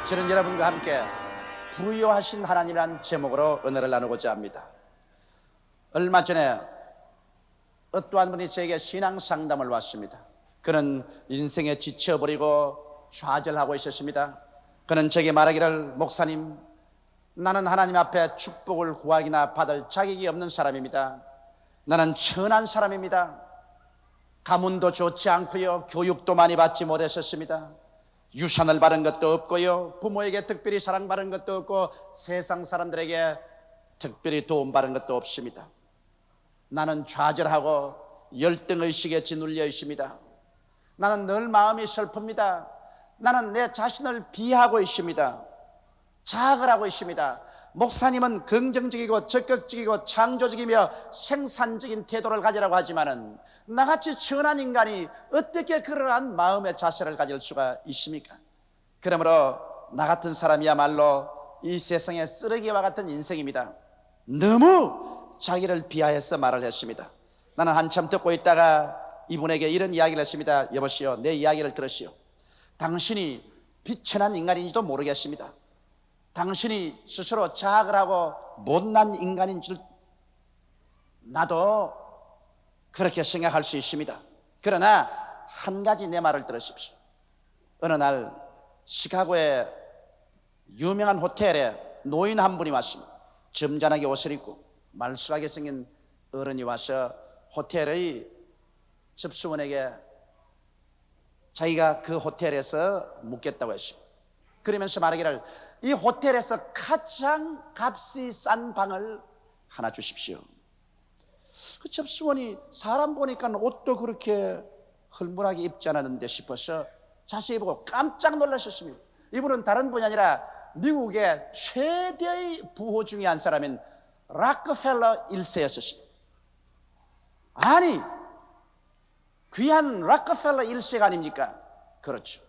저는 여러분과 함께 부유하신 하나님이란 제목으로 은혜를 나누고자 합니다. 얼마 전에 어떠한 분이 저에게 신앙 상담을 왔습니다. 그는 인생에 지쳐버리고 좌절하고 있었습니다. 그는 제게 말하기를, 목사님, 나는 하나님 앞에 축복을 구하기나 받을 자격이 없는 사람입니다. 나는 천한 사람입니다. 가문도 좋지 않고요, 교육도 많이 받지 못했었습니다. 유산을 받은 것도 없고요, 부모에게 특별히 사랑받은 것도 없고, 세상 사람들에게 특별히 도움받은 것도 없습니다. 나는 좌절하고 열등의식에 짓눌려 있습니다. 나는 늘 마음이 슬픕니다. 나는 내 자신을 비하하고 있습니다. 자학을 하고 있습니다. 목사님은 긍정적이고 적극적이고 창조적이며 생산적인 태도를 가지라고 하지만은 나같이 천한 인간이 어떻게 그러한 마음의 자세를 가질 수가 있습니까? 그러므로 나 같은 사람이야말로 이 세상의 쓰레기와 같은 인생입니다. 너무 자기를 비하해서 말을 했습니다. 나는 한참 듣고 있다가 이분에게 이런 이야기를 했습니다. 여보시오, 내 이야기를 들으시오. 당신이 비천한 인간인지도 모르겠습니다. 당신이 스스로 자학을 하고 못난 인간인 줄 나도 그렇게 생각할 수 있습니다. 그러나 한 가지 내 말을 들으십시오. 어느 날 시카고의 유명한 호텔에 노인 한 분이 왔습니다. 점잖하게 옷을 입고 말쑥하게 생긴 어른이 와서 호텔의 접수원에게 자기가 그 호텔에서 묵겠다고 했습니다. 그러면서 말하기를, 이 호텔에서 가장 값이 싼 방을 하나 주십시오. 그 접수원이 사람 보니까 옷도 그렇게 흘물하게 입지 않았는데 싶어서 자세히 보고 깜짝 놀라셨습니다. 이분은 다른 분이 아니라 미국의 최대의 부호 중에 한 사람인 락커펠러 1세였습니다. 아니, 귀한 락커펠러 1세가 아닙니까? 그렇죠.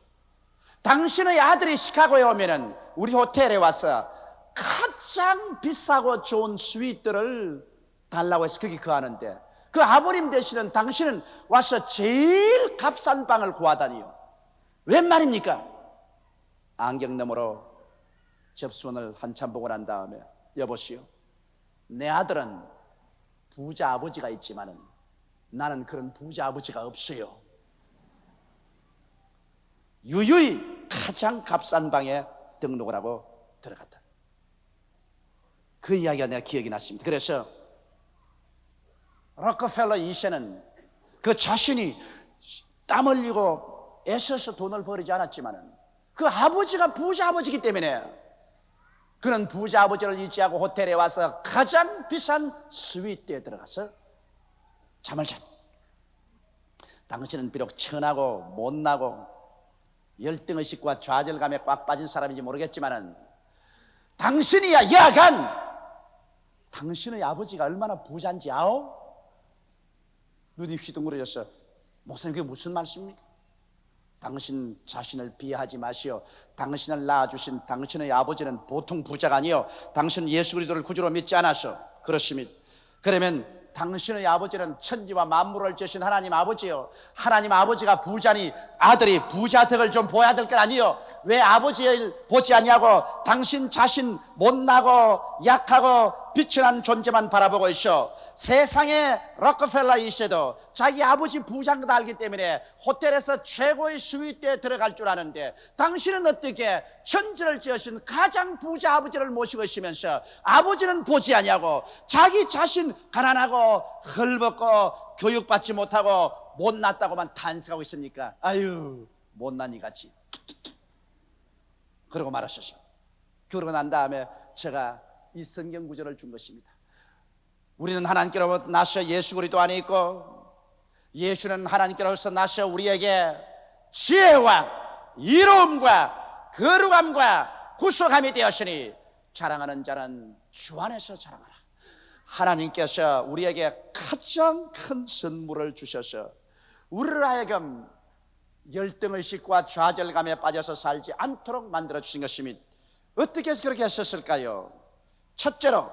당신의 아들이 시카고에 오면은 우리 호텔에 와서 가장 비싸고 좋은 스윗들을 달라고 해서 거기 거하는데, 그 아버님 되시는 당신은 와서 제일 값싼 방을 구하다니요. 웬 말입니까? 안경 너머로 접수원을 한참 보고 난 다음에, 여보시오, 내 아들은 부자 아버지가 있지만은 나는 그런 부자 아버지가 없어요. 유유히 가장 값싼 방에 등록을 하고 들어갔다. 그 이야기가 내가 기억이 났습니다. 그래서 록펠러 2세는 그 자신이 땀 흘리고 애써서 돈을 벌이지 않았지만은 그 아버지가 부자 아버지이기 때문에 그는 부자 아버지를 의지하고 호텔에 와서 가장 비싼 스위트에 들어가서 잠을 잤다. 당신은 비록 천하고 못나고 열등의식과 좌절감에 꽉 빠진 사람인지 모르겠지만은 당신이야 야간 당신의 아버지가 얼마나 부자인지 아오? 눈이 휘둥그레져서, 목사님 그게 무슨 말씀입니까? 당신 자신을 비하하지 마시오. 당신을 낳아주신 당신의 아버지는 보통 부자가 아니요, 당신은 예수 그리스도를 구주로 믿지 않아서 그렇습니다. 그러면 당신의 아버지는 천지와 만물을 지으신 하나님 아버지요, 하나님 아버지가 부자니 아들이 부자 덕을 좀 보여야 될 것 아니요? 왜 아버지를 보지 않냐고 당신 자신 못나고 약하고 비천한 존재만 바라보고 있어. 세상의 록펠러 2세도 자기 아버지 부자인 걸 알기 때문에 호텔에서 최고의 스위트에 들어갈 줄 아는데, 당신은 어떻게 천지를 지으신 가장 부자 아버지를 모시고 있으면서 아버지는 보지 않냐고 자기 자신 가난하고 헐벗고 교육받지 못하고 못났다고만 탄식하고 있습니까? 아유, 못난 이같이. 그러고 말하셨습니다. 그러고 난 다음에 제가 이 성경 구절을 준 것입니다. 우리는 하나님께로부터 나셔 예수 그리스도 안에 있고, 예수는 하나님께로서 나셔 우리에게 지혜와 이로움과 거룩함과 구속함이 되었으니 자랑하는 자는 주 안에서 자랑하라. 하나님께서 우리에게 가장 큰 선물을 주셔서 우리를 하여금 열등의식과 좌절감에 빠져서 살지 않도록 만들어 주신 것입니다. 어떻게 해서 그렇게 했었을까요? 첫째로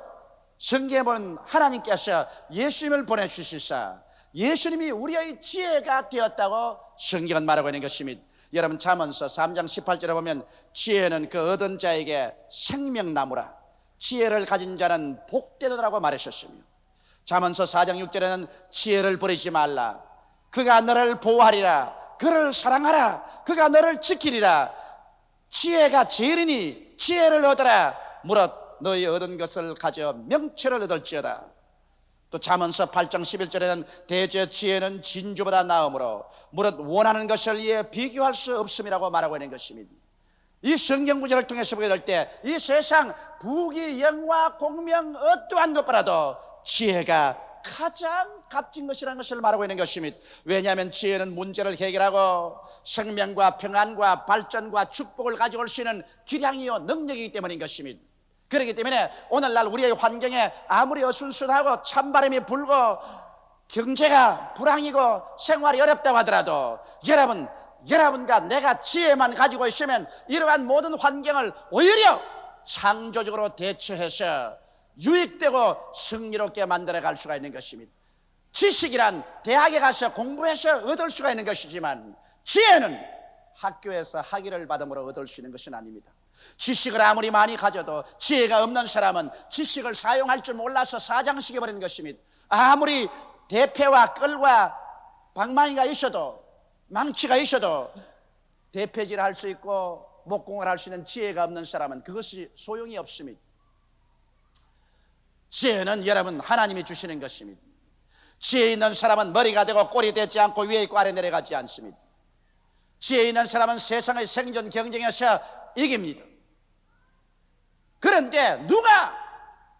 성경에 보면 하나님께서 예수님을 보내주시사 예수님이 우리의 지혜가 되었다고 성경은 말하고 있는 것입니다. 여러분 잠언서 3장 18절에 보면 지혜는 그 얻은 자에게 생명나무라, 지혜를 가진 자는 복되도라고 말하셨으며, 잠언서 4장 6절에는 지혜를 버리지 말라, 그가 너를 보호하리라, 그를 사랑하라, 그가 너를 지키리라. 지혜가 제일이니 지혜를 얻어라. 무릇 너희 얻은 것을 가져 명철을 얻을지어다. 또 잠언서 8장 11절에는 대저 지혜는 진주보다 나음으로 무릇 원하는 것을 이에 비교할 수 없음이라고 말하고 있는 것입니다. 이 성경 구절을 통해서 보게 될 때 이 세상 부귀 영화 공명 어떠한 것보다도 지혜가 가장 값진 것이라는 것을 말하고 있는 것입니다. 왜냐하면 지혜는 문제를 해결하고 생명과 평안과 발전과 축복을 가져올 수 있는 기량이요 능력이기 때문인 것입니다. 그렇기 때문에 오늘날 우리의 환경에 아무리 어순순하고 찬바람이 불고 경제가 불황이고 생활이 어렵다고 하더라도 여러분과 내가 지혜만 가지고 있으면 이러한 모든 환경을 오히려 창조적으로 대처해서 유익되고 승리롭게 만들어갈 수가 있는 것입니다. 지식이란 대학에 가서 공부해서 얻을 수가 있는 것이지만 지혜는 학교에서 학위를 받음으로 얻을 수 있는 것은 아닙니다. 지식을 아무리 많이 가져도 지혜가 없는 사람은 지식을 사용할 줄 몰라서 사장시켜버리는 것입니다. 아무리 대패와 끌과 방망이가 있어도 망치가 있어도 대패질을 할 수 있고 목공을 할 수 있는 지혜가 없는 사람은 그것이 소용이 없습니다. 지혜는 여러분 하나님이 주시는 것입니다. 지혜 있는 사람은 머리가 되고 꼴이 되지 않고 위에 있고 아래 내려가지 않습니다. 지혜 있는 사람은 세상의 생존 경쟁에서 이깁니다. 그런데 누가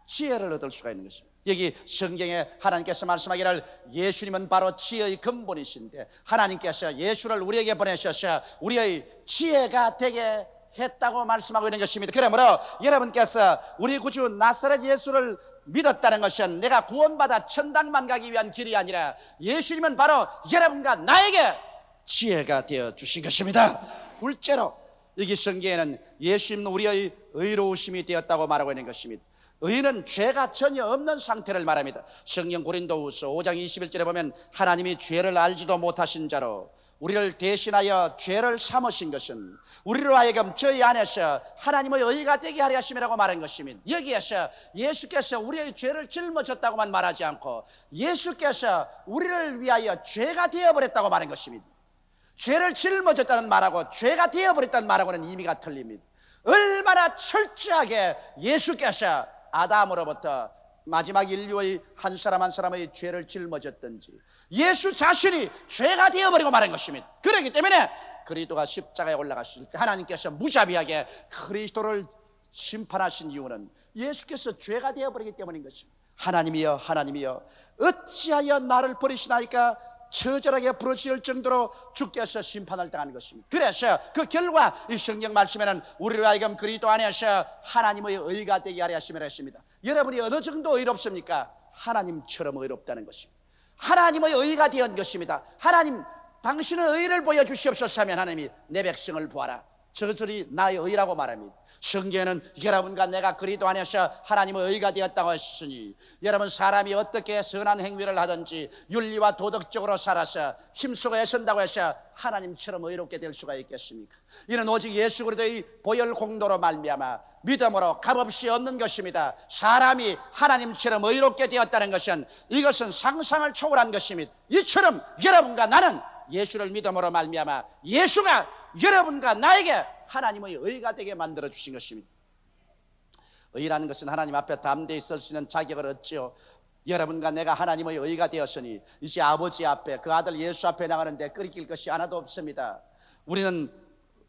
지혜를 얻을 수가 있는 것입니다. 여기 성경에 하나님께서 말씀하기를 예수님은 바로 지혜의 근본이신데 하나님께서 예수를 우리에게 보내셔서 우리의 지혜가 되게 했다고 말씀하고 있는 것입니다. 그러므로 여러분께서 우리 구주 나사렛 예수를 믿었다는 것은 내가 구원받아 천당만 가기 위한 길이 아니라 예수님은 바로 여러분과 나에게 지혜가 되어 주신 것입니다. 둘째로 여기 성경에는 예수님은 우리의 의로우심이 되었다고 말하고 있는 것입니다. 의는 죄가 전혀 없는 상태를 말합니다. 성경 고린도후서 5장 21절에 보면 하나님이 죄를 알지도 못하신 자로 우리를 대신하여 죄를 삼으신 것은 우리로 하여금 저희 안에서 하나님의 의가 되게 하려 하심이라고 말한 것입니다. 여기에서 예수께서 우리의 죄를 짊어졌다고만 말하지 않고 예수께서 우리를 위하여 죄가 되어버렸다고 말한 것입니다. 죄를 짊어졌다는 말하고 죄가 되어버렸다는 말하고는 의미가 틀립니다. 얼마나 철저하게 예수께서 아담으로부터 마지막 인류의 한 사람 한 사람의 죄를 짊어졌던지 예수 자신이 죄가 되어버리고 말한 것입니다. 그렇기 때문에 그리스도가 십자가에 올라가실 때 하나님께서 무자비하게 그리스도를 심판하신 이유는 예수께서 죄가 되어버리기 때문인 것입니다. 하나님이여 하나님이여 어찌하여 나를 버리시나이까 처절하게 부르짖을 정도로 주께서 심판을 당하는 것입니다. 그래서 그 결과 이 성경 말씀에는 우리로 하여금 그리스도 안에서 하나님의 의가 되게 하려 하심이라 했습니다. 여러분이 어느 정도 의롭습니까? 하나님처럼 의롭다는 것입니다. 하나님의 의가 되었는 것입니다. 하나님 당신의 의를 보여주시옵소서 하면 하나님이 내 백성을 보아라 저들이 나의 의라고 말합니다. 성경에는 여러분과 내가 그리스도 안에서 하나님의 의가 되었다고 했으니 여러분 사람이 어떻게 선한 행위를 하든지 윤리와 도덕적으로 살아서 힘쓰고 애쓴다고 해서 하나님처럼 의롭게 될 수가 있겠습니까? 이는 오직 예수 그리스도의 보혈 공로로 말미암아 믿음으로 값없이 얻는 것입니다. 사람이 하나님처럼 의롭게 되었다는 것은 이것은 상상을 초월한 것입니다. 이처럼 여러분과 나는 예수를 믿음으로 말미암아 예수가 여러분과 나에게 하나님의 의가 되게 만들어 주신 것입니다. 의라는 것은 하나님 앞에 담대히 설 수 있는 자격을 얻지요. 여러분과 내가 하나님의 의가 되었으니 이제 아버지 앞에 그 아들 예수 앞에 나가는데 끓이길 것이 하나도 없습니다. 우리는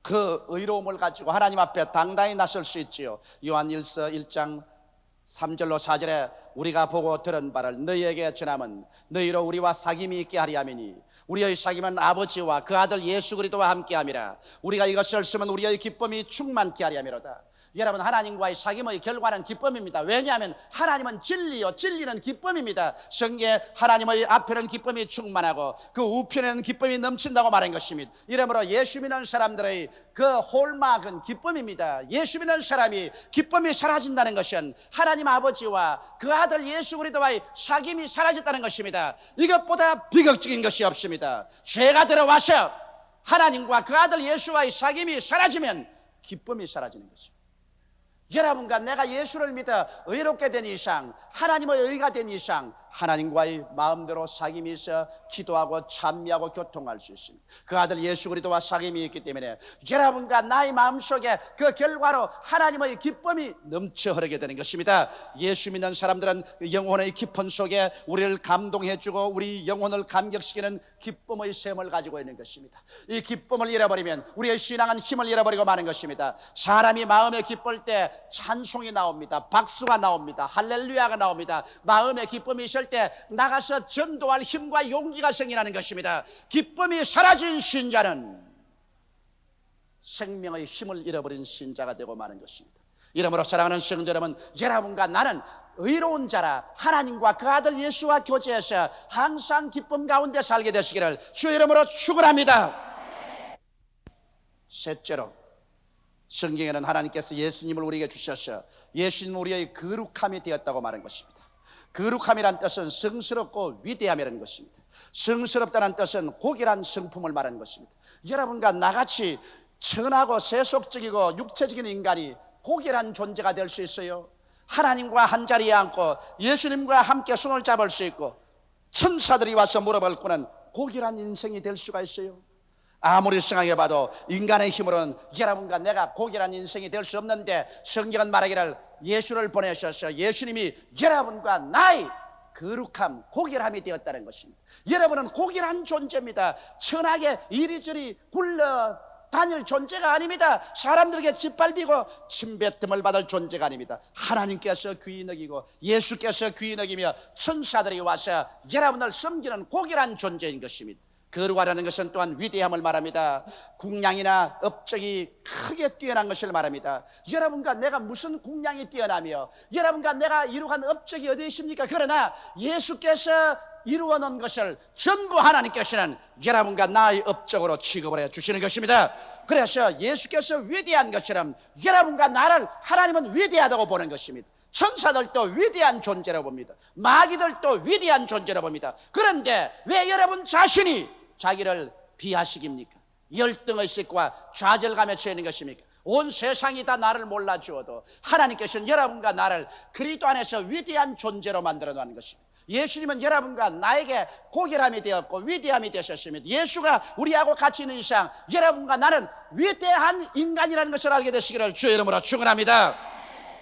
그 의로움을 가지고 하나님 앞에 당당히 나설 수 있지요. 요한일서 1장 3절로 4절에 우리가 보고 들은 바를 너희에게 전함은 너희로 우리와 사귐이 있게 하리 함이니 우리의 사귐은 아버지와 그 아들 예수 그리스도와 함께 함이라. 우리가 이것을 쓰면 우리의 기쁨이 충만케 하리 함이로다. 여러분, 하나님과의 사귐의 결과는 기쁨입니다. 왜냐하면 하나님은 진리요, 진리는 기쁨입니다. 성경에 하나님의 앞에는 기쁨이 충만하고 그 우편에는 기쁨이 넘친다고 말한 것입니다. 이러므로 예수 믿는 사람들의 그 홀막은 기쁨입니다. 예수 믿는 사람이 기쁨이 사라진다는 것은 하나님 아버지와 그 아들 예수 그리스도와의 사귐이 사라졌다는 것입니다. 이것보다 비극적인 것이 없습니다. 죄가 들어와서 하나님과 그 아들 예수와의 사귐이 사라지면 기쁨이 사라지는 것입니다. 여러분과 내가 예수를 믿어 의롭게 된 이상, 하나님의 의가 된 이상 하나님과의 마음대로 사귐이 있어 기도하고 찬미하고 교통할 수 있습니다. 그 아들 예수 그리스도와 사귐이 있기 때문에 여러분과 나의 마음속에 그 결과로 하나님의 기쁨이 넘쳐 흐르게 되는 것입니다. 예수 믿는 사람들은 영혼의 깊은 속에 우리를 감동해주고 우리 영혼을 감격시키는 기쁨의 샘을 가지고 있는 것입니다. 이 기쁨을 잃어버리면 우리의 신앙은 힘을 잃어버리고 마는 것입니다. 사람이 마음에 기쁠 때 찬송이 나옵니다. 박수가 나옵니다. 할렐루야가 나옵니다. 마음에 기쁨이 있을 때 나가서 전도할 힘과 용기가 생기는 것입니다. 기쁨이 사라진 신자는 생명의 힘을 잃어버린 신자가 되고 마는 것입니다. 이러므로 사랑하는 성도 여러분, 여러분과 나는 의로운 자라 하나님과 그 아들 예수와 교제해서 항상 기쁨 가운데 살게 되시기를 주의 이름으로 축원합니다. 셋째로, 성경에는 하나님께서 예수님을 우리에게 주셔서 예수님은 우리의 거룩함이 되었다고 말한 것입니다. 거룩함이란 뜻은 성스럽고 위대함이라는 것입니다. 성스럽다는 뜻은 고귀한 성품을 말하는 것입니다. 여러분과 나같이 천하고 세속적이고 육체적인 인간이 고귀한 존재가 될 수 있어요? 하나님과 한자리에 앉고 예수님과 함께 손을 잡을 수 있고 천사들이 와서 물어볼 거는 고귀한 인생이 될 수가 있어요? 아무리 생각해봐도 인간의 힘으로는 여러분과 내가 고귀한 인생이 될 수 없는데 성경은 말하기를 예수를 보내셔서 예수님이 여러분과 나의 거룩함, 고귀함이 되었다는 것입니다. 여러분은 고귀한 존재입니다. 천하게 이리저리 굴러 다닐 존재가 아닙니다. 사람들에게 짓밟히고 침뱉음을 받을 존재가 아닙니다. 하나님께서 귀히 여기고 예수께서 귀히 여기며 천사들이 와서 여러분을 섬기는 고귀한 존재인 것입니다. 거룩하다는 것은 또한 위대함을 말합니다. 국량이나 업적이 크게 뛰어난 것을 말합니다. 여러분과 내가 무슨 국량이 뛰어나며 여러분과 내가 이루어간 업적이 어디 있습니까? 그러나 예수께서 이루어 놓은 것을 전부 하나님께서는 여러분과 나의 업적으로 취급을 해 주시는 것입니다. 그래서 예수께서 위대한 것처럼 여러분과 나를 하나님은 위대하다고 보는 것입니다. 천사들도 위대한 존재라고 봅니다. 마귀들도 위대한 존재라고 봅니다. 그런데 왜 여러분 자신이 자기를 비하시깁니까? 열등의식과 좌절감에 처해있는 것입니까? 온 세상이 다 나를 몰라주어도 하나님께서는 여러분과 나를 그리스도 안에서 위대한 존재로 만들어 놓은 것입니다. 예수님은 여러분과 나에게 고결함이 되었고 위대함이 되셨습니다. 예수가 우리하고 같이 있는 이상 여러분과 나는 위대한 인간이라는 것을 알게 되시기를 주의 이름으로 축원합니다.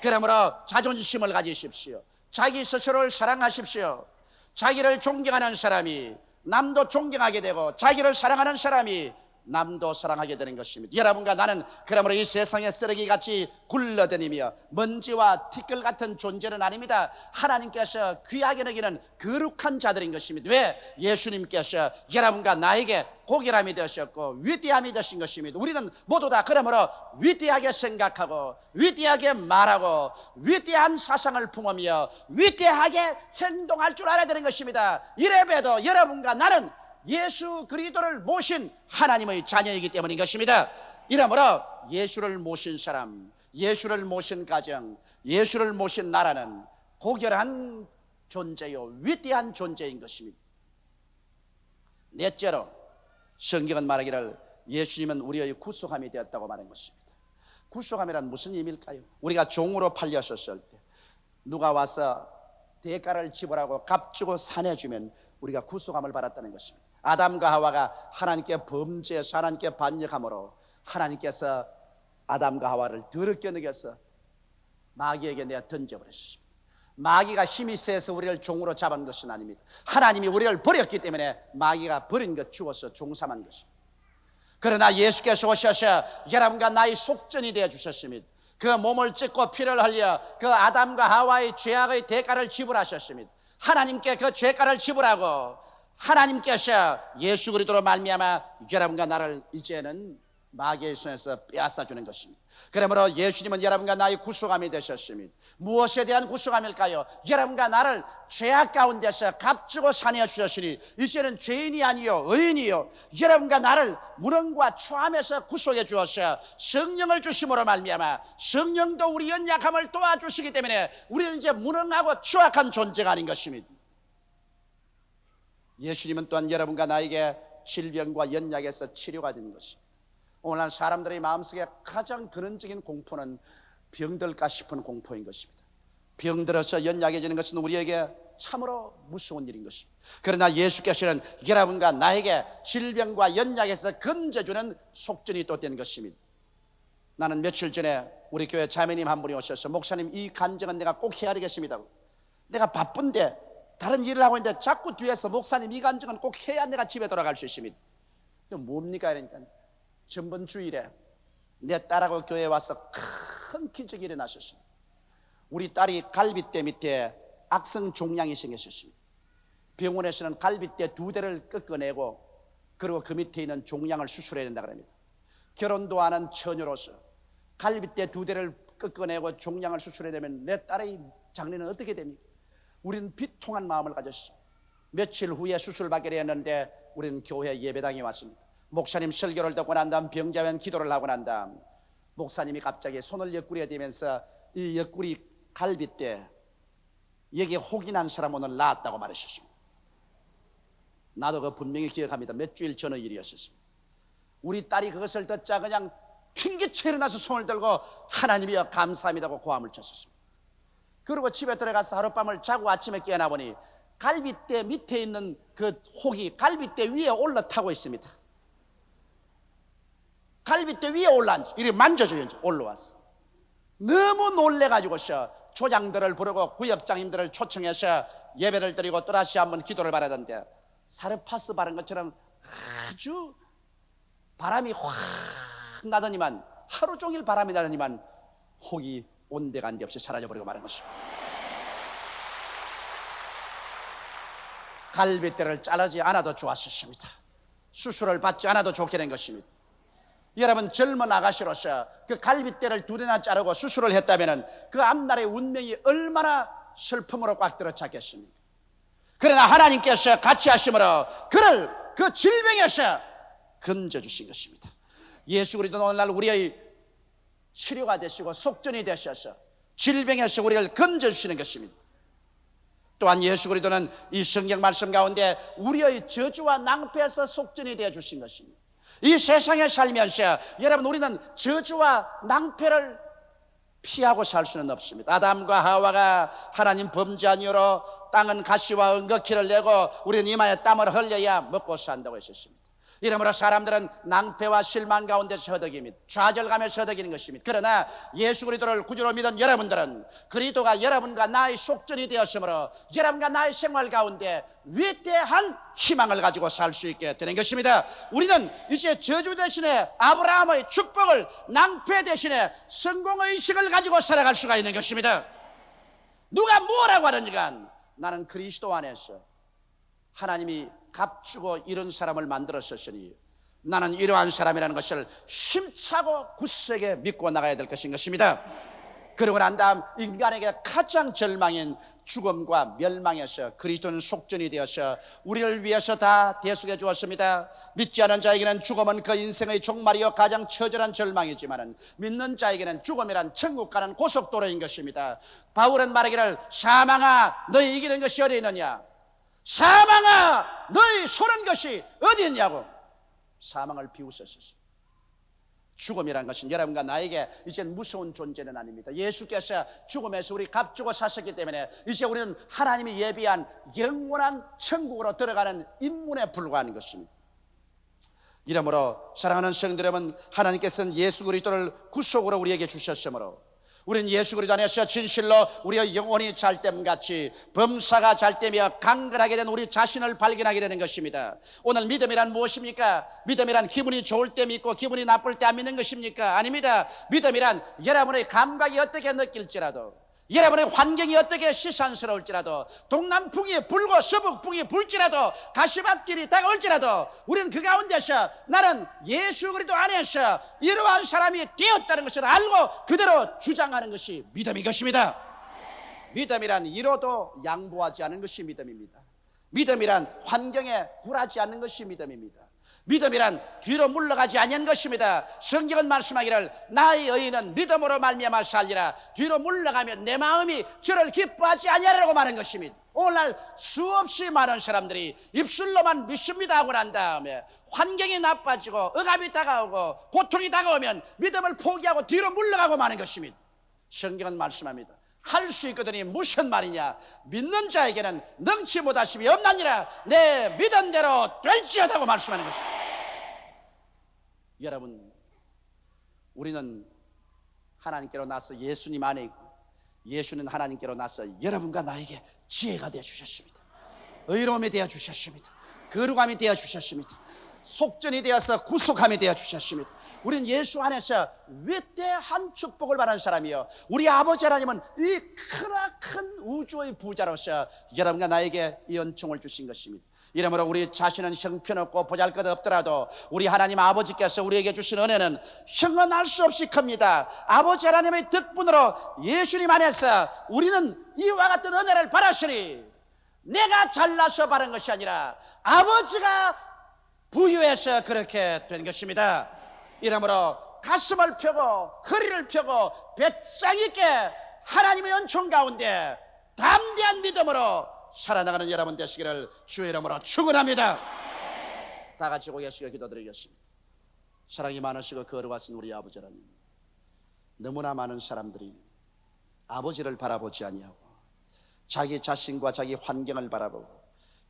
그러므로 자존심을 가지십시오. 자기 스스로를 사랑하십시오. 자기를 존경하는 사람이 남도 존경하게 되고 자기를 사랑하는 사람이 남도 사랑하게 되는 것입니다. 여러분과 나는 그러므로 이 세상의 쓰레기같이 굴러다니며 먼지와 티끌 같은 존재는 아닙니다. 하나님께서 귀하게 여기는 거룩한 자들인 것입니다. 왜? 예수님께서 여러분과 나에게 고결함이 되셨고 위대함이 되신 것입니다. 우리는 모두 다 그러므로 위대하게 생각하고 위대하게 말하고 위대한 사상을 품으며 위대하게 행동할 줄 알아야 되는 것입니다. 이래봬도 여러분과 나는 예수 그리스도를 모신 하나님의 자녀이기 때문인 것입니다. 이러므로 예수를 모신 사람, 예수를 모신 가정, 예수를 모신 나라는 고결한 존재요 위대한 존재인 것입니다. 넷째로 성경은 말하기를 예수님은 우리의 구속함이 되었다고 말한 것입니다. 구속함이란 무슨 의미일까요? 우리가 종으로 팔렸었을 때 누가 와서 대가를 지불하고 값주고 사내주면 우리가 구속함을 받았다는 것입니다. 아담과 하와가 하나님께 범죄해서 하나님께 반역함으로 하나님께서 아담과 하와를 더럽게 여겨서 마귀에게 내어 던져버렸습니다. 마귀가 힘이 세서 우리를 종으로 잡은 것은 아닙니다. 하나님이 우리를 버렸기 때문에 마귀가 버린 것 주어서 종삼한 것입니다. 그러나 예수께서 오셔서 여러분과 나의 속전이 되어 주셨습니다. 그 몸을 찢고 피를 흘려 그 아담과 하와의 죄악의 대가를 지불하셨습니다. 하나님께 그 죄가를 지불하고 하나님께서 예수 그리스도로 말미암아 여러분과 나를 이제는 마귀의 손에서 빼앗아 주는 것입니다. 그러므로 예수님은 여러분과 나의 구속함이 되셨습니다. 무엇에 대한 구속함일까요? 여러분과 나를 죄악 가운데서 값주고 사내어 주셨으니 이제는 죄인이 아니요 의인이요, 여러분과 나를 무능과 초함에서 구속해 주었어요. 성령을 주심으로 말미암아 성령도 우리 연약함을 도와주시기 때문에 우리는 이제 무능하고 추악한 존재가 아닌 것입니다. 예수님은 또한 여러분과 나에게 질병과 연약에서 치료가 되는 것입니다. 오늘날 사람들의 마음속에 가장 근원적인 공포는 병들까 싶은 공포인 것입니다. 병들어서 연약해지는 것은 우리에게 참으로 무서운 일인 것입니다. 그러나 예수께서는 여러분과 나에게 질병과 연약에서 건져주는 속전이 또 된 것입니다. 나는 며칠 전에 우리 교회 자매님 한 분이 오셔서, 목사님, 이 간증은 내가 꼭 해야 되겠습니다. 내가 바쁜데 다른 일을 하고 있는데 자꾸 뒤에서, 목사님, 이 간증은 꼭 해야 내가 집에 돌아갈 수 있습니다. 뭡니까? 그러니까 전번 주일에 내 딸하고 교회에 와서 큰 기적이 일어나셨습니다. 우리 딸이 갈비뼈 밑에 악성 종양이 생겼습니다. 병원에서는 갈비뼈 2대를 꺾어내고 그리고 그 밑에 있는 종양을 수술해야 된다 그럽니다. 결혼도 안 한 처녀로서 갈비뼈 2대를 꺾어내고 종양을 수술해야 되면 내 딸의 장래는 어떻게 됩니까? 우리는 비통한 마음을 가졌습니다. 며칠 후에 수술받게 되었는데 우리는 교회 예배당에 왔습니다. 목사님 설교를 듣고 난 다음, 병자면 기도를 하고 난 다음 목사님이 갑자기 손을 옆구리에 대면서 이 옆구리 갈비뼈 여기에 혹이 난 사람 오늘 나았다고 말하셨습니다. 나도 그 분명히 기억합니다. 몇 주일 전의 일이었습니다. 우리 딸이 그것을 듣자 그냥 튕기쳐 일어나서 손을 들고 하나님이여 감사합니다고 고함을 쳤었습니다. 그리고 집에 들어가서 하룻밤을 자고 아침에 깨어나 보니 갈비뼈 밑에 있는 그 혹이 갈비뼈 위에 올라타고 있습니다. 갈비뼈 위에 이렇게 만져줘요. 올라왔어. 너무 놀래가지고서 조장들을 부르고 구역장님들을 초청해서 예배를 드리고 또다시 한번 기도를 바라던데, 사르파스 바른 것처럼 아주 바람이 확 나더니만, 하루 종일 바람이 나더니만 혹이 온데간데 없이 사라져버리고 마는 것입니다. 갈비뼈를 자르지 않아도 좋았습니다. 수술을 받지 않아도 좋게 된 것입니다. 여러분, 젊은 아가씨로서 그 갈비뼈를 2대나 자르고 수술을 했다면 그 앞날의 운명이 얼마나 슬픔으로 꽉 들어찼겠습니까? 그러나 하나님께서 같이 하심으로 그를 그 질병에서 건져주신 것입니다. 예수 그리스도는 오늘날 우리의 치료가 되시고 속전이 되셔서 질병에서 우리를 건져주시는 것입니다. 또한 예수 그리스도는 이 성경 말씀 가운데 우리의 저주와 낭패에서 속전이 되어 주신 것입니다. 이 세상에 살면서 여러분, 우리는 저주와 낭패를 피하고 살 수는 없습니다. 아담과 하와가 하나님 범죄한 이유로 땅은 가시와 은거키를 내고 우리는 이마에 땀을 흘려야 먹고 산다고 했었습니다. 이러므로 사람들은 낭패와 실망 가운데서 허덕입니다. 좌절감에서 허덕이는 것입니다. 그러나 예수 그리스도를 구주로 믿은 여러분들은 그리스도가 여러분과 나의 속전이 되었으므로 여러분과 나의 생활 가운데 위대한 희망을 가지고 살 수 있게 되는 것입니다. 우리는 이제 저주 대신에 아브라함의 축복을, 낭패 대신에 성공의식을 가지고 살아갈 수가 있는 것입니다. 누가 뭐라고 하는지간 나는 그리스도 안에서 하나님이 값주고 이런 사람을 만들었으니 나는 이러한 사람이라는 것을 힘차고 굳세게 믿고 나가야 될 것인 것입니다. 그러고 난 다음 인간에게 가장 절망인 죽음과 멸망에서 그리스도는 속전이 되어서 우리를 위해서 다 대속해 주었습니다. 믿지 않은 자에게는 죽음은 그 인생의 종말이요 가장 처절한 절망이지만 믿는 자에게는 죽음이란 천국 가는 고속도로인 것입니다. 바울은 말하기를 사망아 너희 이기는 것이 어디 있느냐, 사망아 너희 손은 것이 어디 있냐고 사망을 비웃었습니다. 죽음이란 것은 여러분과 나에게 이젠 무서운 존재는 아닙니다. 예수께서 죽음에서 우리 값주고 사셨기 때문에 이제 우리는 하나님이 예비한 영원한 천국으로 들어가는 인문에 불과한 것입니다. 이러므로 사랑하는 성도 여러분, 하나님께서는 예수 그리스도를 구속으로 우리에게 주셨으므로 우리는 예수 그리스도 안에서 진실로 우리의 영혼이 잘됨같이 범사가 잘되며 강건하게 된 우리 자신을 발견하게 되는 것입니다. 오늘 믿음이란 무엇입니까? 믿음이란 기분이 좋을 때 믿고 기분이 나쁠 때 안 믿는 것입니까? 아닙니다. 믿음이란 여러분의 감각이 어떻게 느낄지라도 여러분의 환경이 어떻게 시산스러울지라도, 동남풍이 불고 서북풍이 불지라도, 가시밭길이 다가올지라도 우리는 그 가운데서 나는 예수 그리스도 안에서 이러한 사람이 되었다는 것을 알고 그대로 주장하는 것이 믿음인 것입니다. 믿음이란 이로도 양보하지 않은 것이 믿음입니다. 믿음이란 환경에 굴하지 않는 것이 믿음입니다. 믿음이란 뒤로 물러가지 아니한 것입니다. 성경은 말씀하기를 나의 의인은 믿음으로 말미암아 살리라. 뒤로 물러가면 내 마음이 저를 기뻐하지 아니하리라고 말한 것입니다. 오늘날 수없이 많은 사람들이 입술로만 믿습니다 하고 난 다음에 환경이 나빠지고 억압이 다가오고 고통이 다가오면 믿음을 포기하고 뒤로 물러가고 마는 것입니다. 성경은 말씀합니다. 할 수 있거든이 무슨 말이냐? 믿는 자에게는 능치 못하심이 없나니라. 내 믿은 대로 될지어다고 말씀하는 것입니다. 여러분, 우리는 하나님께로 나서 예수님 안에 있고 예수는 하나님께로 나서 여러분과 나에게 지혜가 되어 주셨습니다. 의로움이 되어 주셨습니다. 거룩함이 되어 주셨습니다. 속전이 되어서 구속함이 되어 주셨습니다. 우리는 예수 안에서 위대한 축복을 받은 사람이요, 우리 아버지 하나님은 이 크나큰 우주의 부자로서 여러분과 나에게 이 은총을 주신 것입니다. 이러므로 우리 자신은 형편없고 보잘것없더라도 우리 하나님 아버지께서 우리에게 주신 은혜는 형언할 수 없이 큽니다. 아버지 하나님의 덕분으로 예수님 안에서 우리는 이와 같은 은혜를 받았으니 내가 잘나서 받은 것이 아니라 아버지가 부유해서 그렇게 된 것입니다. 이러므로 가슴을 펴고 허리를 펴고 배짱 있게 하나님의 은총 가운데 담대한 믿음으로 살아나가는 여러분 되시기를 주의 이름으로 축원합니다. 다 같이 고개숙여 기도드리겠습니다. 사랑이 많으시고 거룩하신 우리 아버지 하나님, 너무나 많은 사람들이 아버지를 바라보지 아니하고 자기 자신과 자기 환경을 바라보고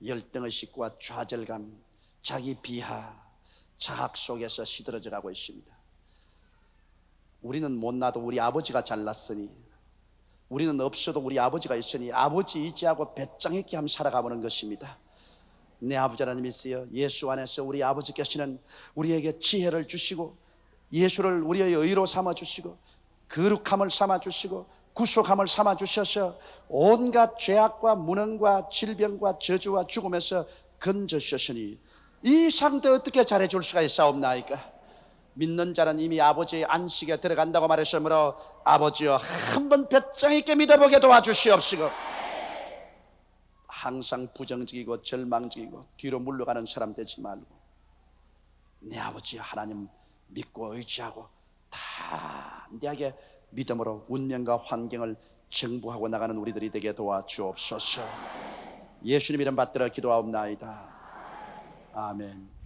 열등의식과 좌절감, 자기 비하, 자학 속에서 시들어져 가고 있습니다. 우리는 못나도 우리 아버지가 잘났으니, 우리는 없어도 우리 아버지가 있으니 아버지 의지하고 배짱 있게 한번 살아가보는 것입니다. 내 아버지 하나님 있어요. 예수 안에서 우리 아버지께서는 우리에게 지혜를 주시고 예수를 우리의 의로 삼아주시고 거룩함을 삼아주시고 구속함을 삼아주셔서 온갖 죄악과 무능과 질병과 저주와 죽음에서 건져주셨으니 이 상태 어떻게 잘해줄 수가 있사옵나이까? 믿는 자는 이미 아버지의 안식에 들어간다고 말했으므로 아버지여 한번 배짱 있게 믿어보게 도와주시옵시고, 항상 부정적이고 절망적이고 뒤로 물러가는 사람 되지 말고 내 아버지 하나님 믿고 의지하고 담대하게 믿음으로 운명과 환경을 정복하고 나가는 우리들이 되게 도와주옵소서. 예수님 이름 받들어 기도하옵나이다. 아멘.